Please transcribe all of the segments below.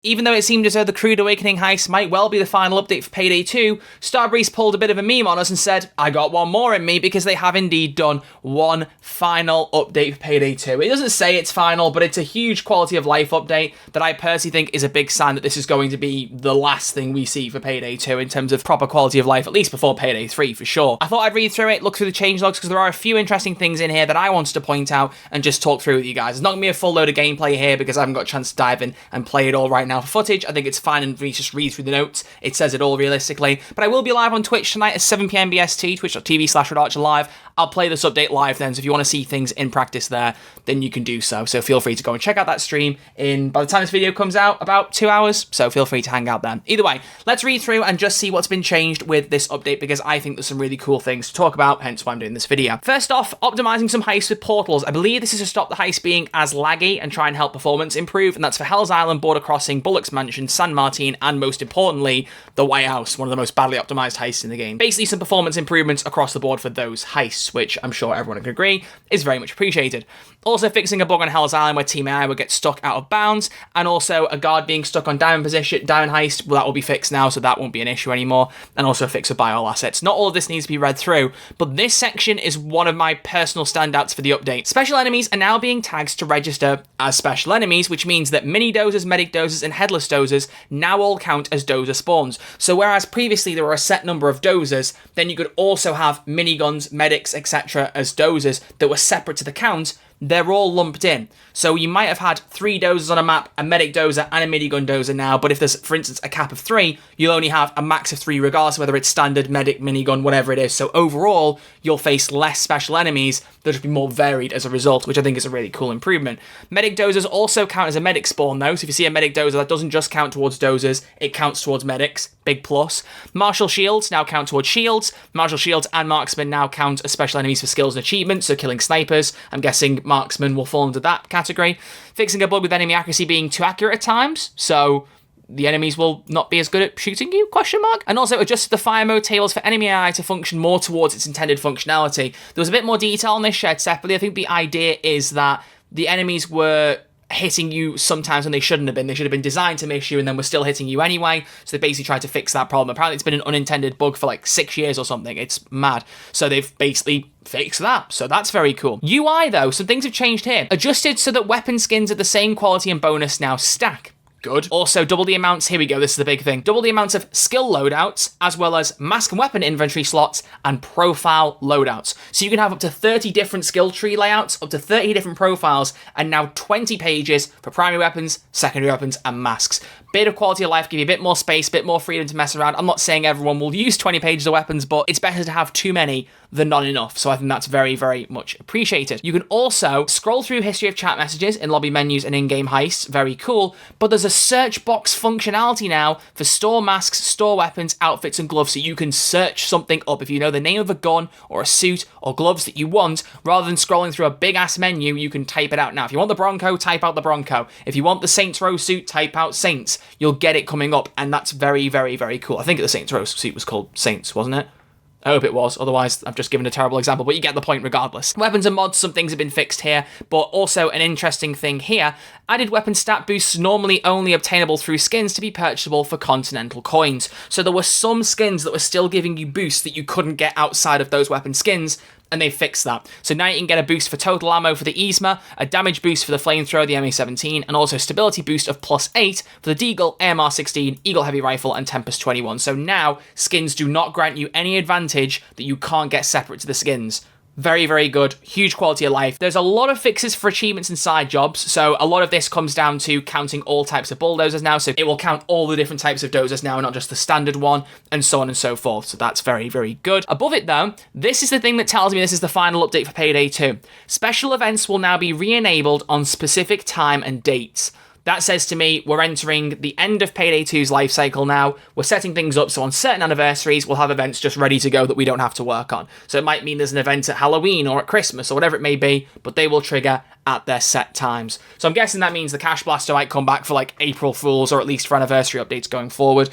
Even though it seemed as though the Crude Awakening heist might well be the final update for Payday 2, Starbreeze pulled a bit of a meme on us and said, I got one more in me, because they have indeed done one final update for Payday 2. It doesn't say it's final, but it's a huge quality of life update that I personally think is a big sign that this is going to be the last thing we see for Payday 2 in terms of proper quality of life, at least before Payday 3 for sure. I thought I'd read through it, look through the changelogs, because there are a few interesting things in here that I wanted to point out and just talk through with you guys. It's not going to be a full load of gameplay here because I haven't got a chance to dive in and play it all right now for footage. I think it's fine and we just read through the notes. It says it all realistically. But I will be live on Twitch tonight at 7 PM BST, twitch.tv/RedArcherLive. I'll play this update live then, so if you want to see things in practice there, then you can do so. So feel free to go and check out that stream by the time this video comes out, about 2 hours, so feel free to hang out then. Either way, let's read through and just see what's been changed with this update, because I think there's some really cool things to talk about, hence why I'm doing this video. First off, optimizing some heists with portals. I believe this is to stop the heist being as laggy and try and help performance improve, and that's for Hell's Island, Border Crossing, Bullock's Mansion, San Martin, and most importantly, the White House, one of the most badly optimized heists in the game. Basically some performance improvements across the board for those heists, which I'm sure everyone can agree is very much appreciated. Also fixing a bug on Hell's Island where Team AI would get stuck out of bounds, and also a guard being stuck on diamond position, diamond heist, well, that will be fixed now, so that won't be an issue anymore, and also a fix of buy all assets. Not all of this needs to be read through, but this section is one of my personal standouts for the update. Special enemies are now being tagged to register as special enemies, which means that mini dozers, medic dozers, and headless dozers now all count as dozer spawns. So whereas previously there were a set number of dozers, then you could also have miniguns, medics, etc. as dozers that were separate to the count. They're all lumped in. So you might have had 3 dozers on a map, a medic dozer and a minigun dozer now, but if there's, for instance, a cap of 3, you'll only have a max of 3 regardless of whether it's standard, medic, minigun, whatever it is. So overall, you'll face less special enemies that'll be more varied as a result, which I think is a really cool improvement. Medic dozers also count as a medic spawn though, so if you see a medic dozer, that doesn't just count towards dozers, it counts towards medics. Big plus. Martial shields now count towards shields. Martial shields and marksmen now count as special enemies for skills and achievements, so killing snipers. I'm guessing marksmen will fall into that category. Fixing a bug with enemy accuracy being too accurate at times, so the enemies will not be as good at shooting you, question mark. And also adjusted the fire mode tables for enemy AI to function more towards its intended functionality. There was a bit more detail on this shared separately. I think the idea is that the enemies were hitting you sometimes when they shouldn't have been. They should have been designed to miss you and then were still hitting you anyway. So they basically tried to fix that problem. Apparently it's been an unintended bug for like 6 years or something. It's mad. So they've basically fixed that. So that's very cool. UI though, some things have changed here. Adjusted so that weapon skins at the same quality and bonus now stack. Good. Also, double the amounts, here we go, this is the big thing. Double the amounts of skill loadouts, as well as mask and weapon inventory slots, and profile loadouts. So you can have up to 30 different skill tree layouts, up to 30 different profiles, and now 20 pages for primary weapons, secondary weapons, and masks. Bit of quality of life, give you a bit more space, bit more freedom to mess around. I'm not saying everyone will use 20 pages of weapons, but it's better to have too many than not enough. So I think that's very, very much appreciated. You can also scroll through history of chat messages in lobby menus and in-game heists. Very cool. But there's a search box functionality now for store masks, store weapons, outfits, and gloves. So you can search something up. If you know the name of a gun or a suit or gloves that you want, rather than scrolling through a big-ass menu, you can type it out now. If you want the Bronco, type out the Bronco. If you want the Saints Row suit, type out Saints. You'll get it coming up, and that's very, very, very cool. I think the Saints Row suit was called Saints, wasn't it? I hope it was, otherwise I've just given a terrible example, but you get the point regardless. Weapons and mods, some things have been fixed here, but also an interesting thing here, added weapon stat boosts normally only obtainable through skins to be purchasable for continental coins. So there were some skins that were still giving you boosts that you couldn't get outside of those weapon skins, and they fixed that. So now you can get a boost for total ammo for the Yzma, a damage boost for the flamethrower, the MA-17, and also a stability boost of +8 for the Deagle, AMR-16, Eagle Heavy Rifle, and Tempest 21. So now, skins do not grant you any advantage that you can't get separate to the skins. Very, very good. Huge quality of life. There's a lot of fixes for achievements and side jobs, so a lot of this comes down to counting all types of bulldozers now, so it will count all the different types of dozers now, not just the standard one, and so on and so forth. So that's very, very good. Above it though, this is the thing that tells me this is the final update for Payday 2. Special events will now be re-enabled on specific time and dates. That says to me, we're entering the end of Payday 2's life cycle now. We're setting things up, so on certain anniversaries, we'll have events just ready to go that we don't have to work on. So it might mean there's an event at Halloween or at Christmas or whatever it may be, but they will trigger at their set times. So I'm guessing that means the Cash Blaster might come back for like April Fools or at least for anniversary updates going forward.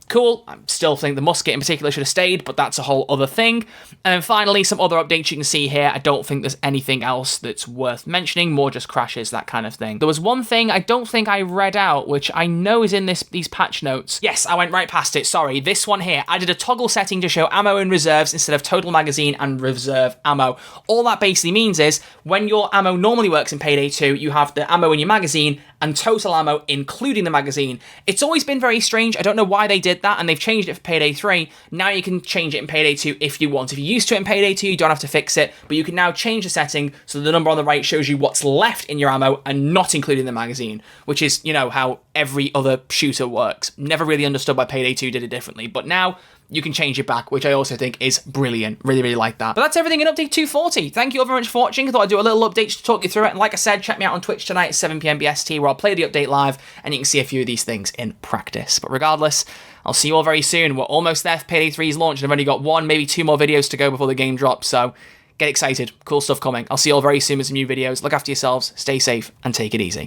cool. I still think the musket in particular should have stayed, but that's a whole other thing. And then finally, some other updates you can see here. I don't think there's anything else that's worth mentioning, more just crashes, that kind of thing. There was one thing I don't think I read out, which I know is in these patch notes. Yes, I went right past it, sorry. This one here, I did a toggle setting to show ammo in reserves instead of total magazine and reserve ammo. All that basically means is, when your ammo normally works in Payday 2, you have the ammo in your magazine and total ammo including the magazine. It's always been very strange. I don't know why they did that, and they've changed it for Payday 3. Now you can change it in Payday 2 if you want. If you're used to it in Payday 2, you don't have to fix it, but you can now change the setting so the number on the right shows you what's left in your ammo and not including the magazine, which is, you know, how every other shooter works. Never really understood why Payday 2 did it differently, but now you can change it back, which I also think is brilliant. Really, really like that. But that's everything in Update 240. Thank you all very much for watching. I thought I'd do a little update to talk you through it. And like I said, check me out on Twitch tonight at 7 PM BST, where I'll play the update live, and you can see a few of these things in practice. But regardless, I'll see you all very soon. We're almost there for Payday 3's launch, and I've only got 1, maybe 2 more videos to go before the game drops, so get excited. Cool stuff coming. I'll see you all very soon with some new videos. Look after yourselves, stay safe, and take it easy.